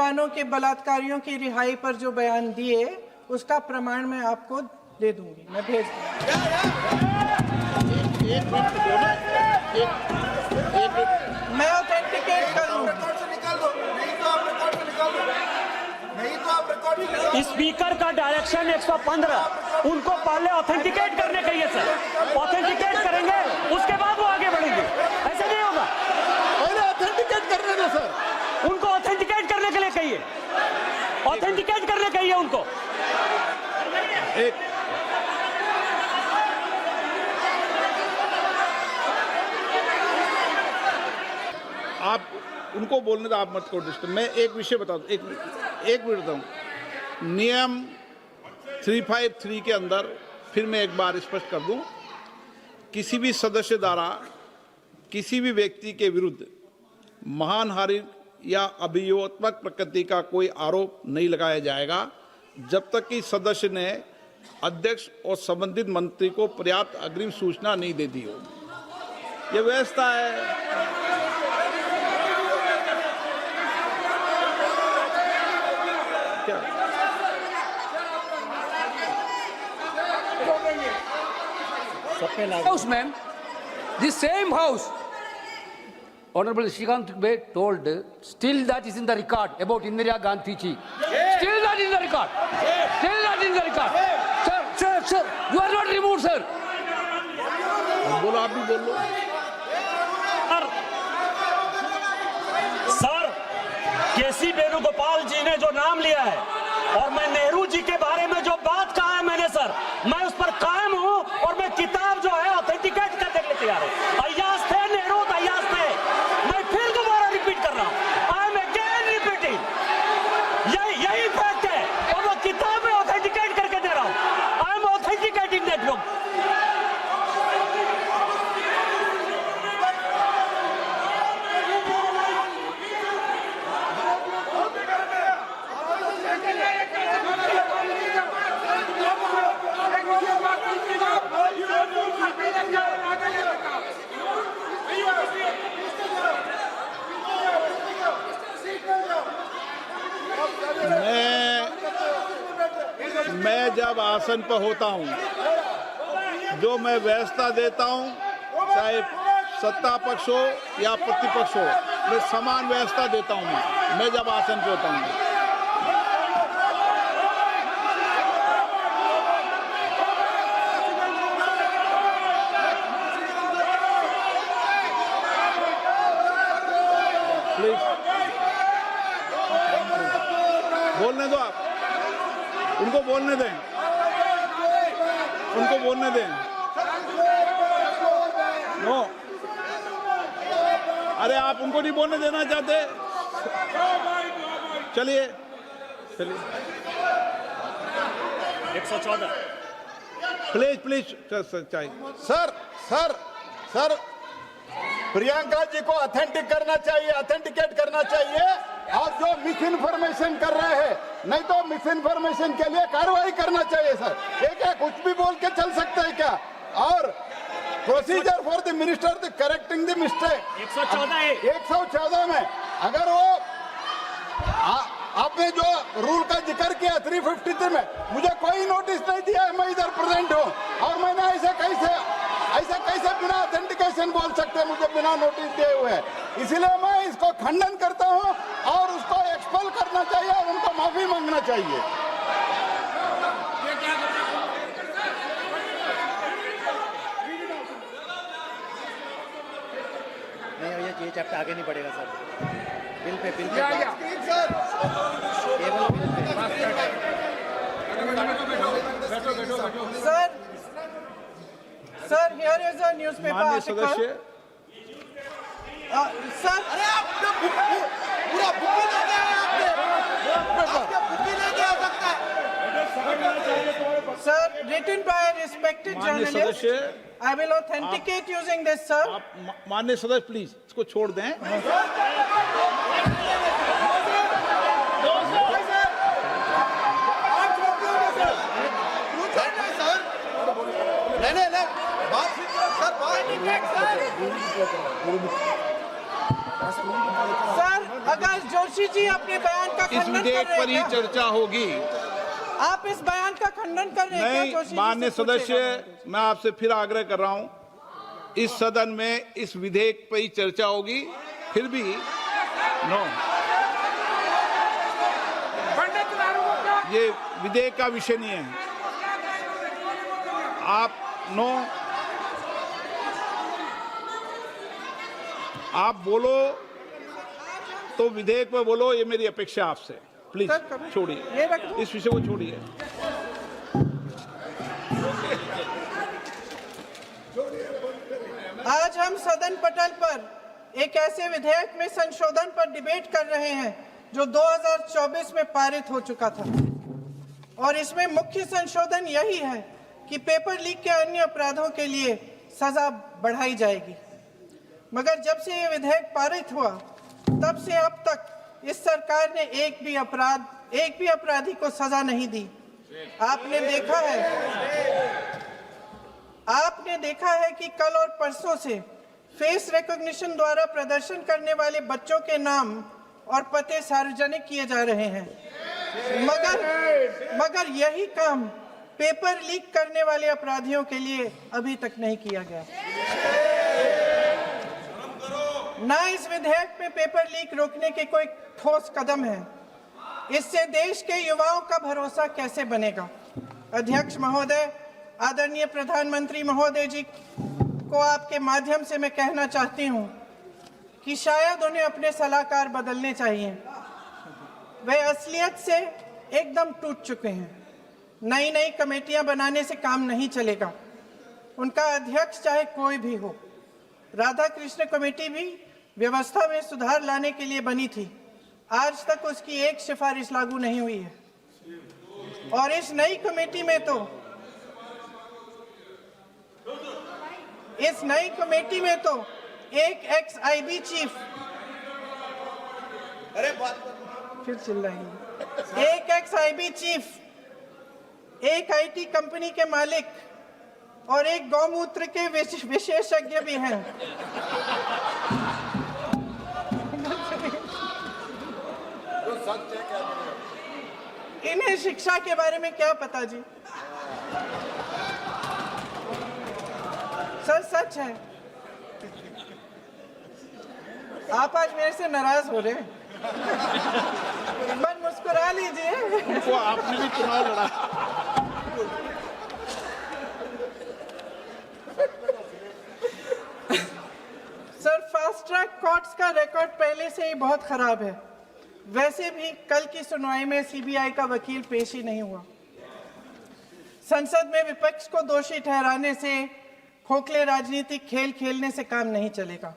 विद्वानों के बलात्कारियों की रिहाई पर जो बयान दिए उसका प्रमाण मैं आपको दे दूंगी, मैं भेज दूंगी। मैं ऑथेंटिकेट करूंगी। स्पीकर का डायरेक्शन 115, उनको पहले ऑथेंटिकेट करने कहिए सर। ऑथेंटिकेट करेंगे उसके बाद वो आगे बढ़ेंगे, ऐसे नहीं होगा। पहले ऑथेंटिकेट करने दो सर। उनको ऑथेंटिकेट करने के लिए कहिए, ऑथेंटिकेट करने कहिए उनको। आप उनको बोलने दो, आप मत करो डिस्टर्ब। मैं एक विषय बता दूं, एक मिनट बताऊं। नियम 353 के अंदर फिर मैं एक बार स्पष्ट कर दूं, किसी भी सदस्य द्वारा किसी भी व्यक्ति के विरुद्ध मानहानि या अभियोगात्मक प्रकृति का कोई आरोप नहीं लगाया जाएगा जब तक कि सदस्य ने अध्यक्ष और संबंधित मंत्री को पर्याप्त अग्रिम सूचना नहीं दे दी हो। यह व्यवस्था है। House, ma'am, the same house. Honorable Shrikant Dubey told, still that is in the record about Indira Gandhi ji. Still that is in the record. Still that is in the record. Sir, you are not removed, sir. बोलो, आप भी बोल लो। Sir, केसी वेणुगोपाल जी ने जो नाम लिया है और मैं नेहरू जी के बारे में जो बात कहा है मैंने सर, मैं उस पर कायम हूं और मैं किताब जो है ऑथेंटिकेट करने के लिए तैयार हूं। अय्याज थे नेहरू, अय्याज थे। मैं फिर दोबारा रिपीट कर रहा हूं, आई एम अगेन रिपीटिंग। यही फैक्ट है और वो किताब में ऑथेंटिकेट करके दे रहा हूं। I am authenticating that book. मैं जब आसन पर होता हूं, जो मैं व्यवस्था देता हूं, चाहे सत्ता पक्ष हो या प्रतिपक्ष हो, मैं समान व्यवस्था देता हूं। मैं जब आसन पर होता हूं, प्लीज बोलने दो। आप उनको बोलने दें, उनको बोलने दें। नो, अरे आप उनको नहीं बोलने देना चाहते? चलिए 114 प्लीज चाहिए। सर प्रियंका जी को ऑथेंटिक करना चाहिए, ऑथेंटिकेट करना चाहिए। और जो मिस इन्फॉर्मेशन कर रहे हैं, नहीं तो मिस इन्फॉर्मेशन के लिए कार्रवाई करना चाहिए सर। क्या कुछ भी बोल के चल सकते हैं क्या? और procedure for the minister the correcting the mistake 114 में अगर वो आपने जो रूल का जिक्र किया 353 में, मुझे कोई नोटिस नहीं दिया है, मैं इधर प्रेजेंट हूँ और मैंने ऐसे कैसे बिना ऑथेंटिकेशन बोल सकते हैं मुझे बिना नोटिस दिए हुए? इसलिए मैं इसको खंडन करता हूं और उसको एक्सपेल करना चाहिए और उनको माफी मांगना चाहिए। नहीं, ये चैप्टर आगे नहीं बढ़ेगा sir. Bill pay sir, here is a newspaper माननीय article. सदस्य, सर, अरे आपने पूरा बुक ही नहीं दिया है, आपने बुक ही नहीं दिया सकता है। Sir, written by a respected माननीय journalist. सदस्य, I will authenticate using this, sir. आप माननीय सदस्य प्लीज इसको छोड़ दें। सर, अगर जोशी जी अपने बयान का इस खंडन कर विधेयक रहे पर ही हैं क्या? चर्चा होगी। आप इस बयान का खंडन कर रहे हैं क्या? नहीं, जोशी जी माननीय से पूछेगा। सदस्य, मैं आपसे फिर आग्रह कर रहा हूं, इस सदन में इस विधेयक पर ही चर्चा होगी। फिर भी नो, ये विधेयक का विषय नहीं है। आप नो, आप बोलो तो विधेयक पर बोलो, ये मेरी अपेक्षा आपसे। प्लीज सर, कभी- छोड़िए, ये रख दो। इस विषय को छोड़िए। आज हम सदन पटल पर एक ऐसे विधेयक में संशोधन पर डिबेट कर रहे हैं जो 2024 में पारित हो चुका था, और इसमें मुख्य संशोधन यही है कि पेपर लीक के अन्य अपराधों के लिए सजा बढ़ाई जाएगी। मगर जब से ये विधेयक पारित हुआ, तब से अब तक इस सरकार ने एक भी अपराधी को सजा नहीं दी। आपने देखा है कि कल और परसों से फेस रिकॉग्निशन द्वारा प्रदर्शन करने वाले बच्चों के नाम और पते सार्वजनिक किए जा रहे हैं, मगर यही काम पेपर लीक करने वाले अपराधियों के लिए अभी तक नहीं किया गया। ना इस विधेयक में पेपर लीक रोकने के कोई ठोस कदम है। इससे देश के युवाओं का भरोसा कैसे बनेगा? अध्यक्ष महोदय, आदरणीय प्रधानमंत्री महोदय जी को आपके माध्यम से मैं कहना चाहती हूं कि शायद उन्हें अपने सलाहकार बदलने चाहिए। वे असलियत से एकदम टूट चुके हैं। नई कमेटियां बनाने से काम नहीं चलेगा। उनका अध्यक्ष चाहे कोई भी हो। राधा कृष्ण कमेटी भी व्यवस्था में सुधार लाने के लिए बनी थी। आज तक उसकी एक सिफारिश लागू नहीं हुई है, और इस नई कमेटी में तो एक एक्स-आईबी चीफ, फिर चिल्लाएंगे, एक एक्स-आईबी चीफ, एक आईटी कंपनी के मालिक और एक गौमूत्र के विशेषज्ञ भी हैं। इन्हें शिक्षा के बारे में क्या पता जी? सच है। आप आज मेरे से नाराज हो रहे हैं। मन मुस्कुरा लीजिए। वो आपने भी चुनाव लड़ा। सर, फास्ट ट्रैक कोर्ट्स का रिकॉर्ड पहले से ही बहुत खराब है। वैसे भी कल की सुनवाई में सीबीआई का वकील पेश ही नहीं हुआ। संसद में विपक्ष को दोषी ठहराने से, खोखले राजनीतिक खेल खेलने से काम नहीं चलेगा।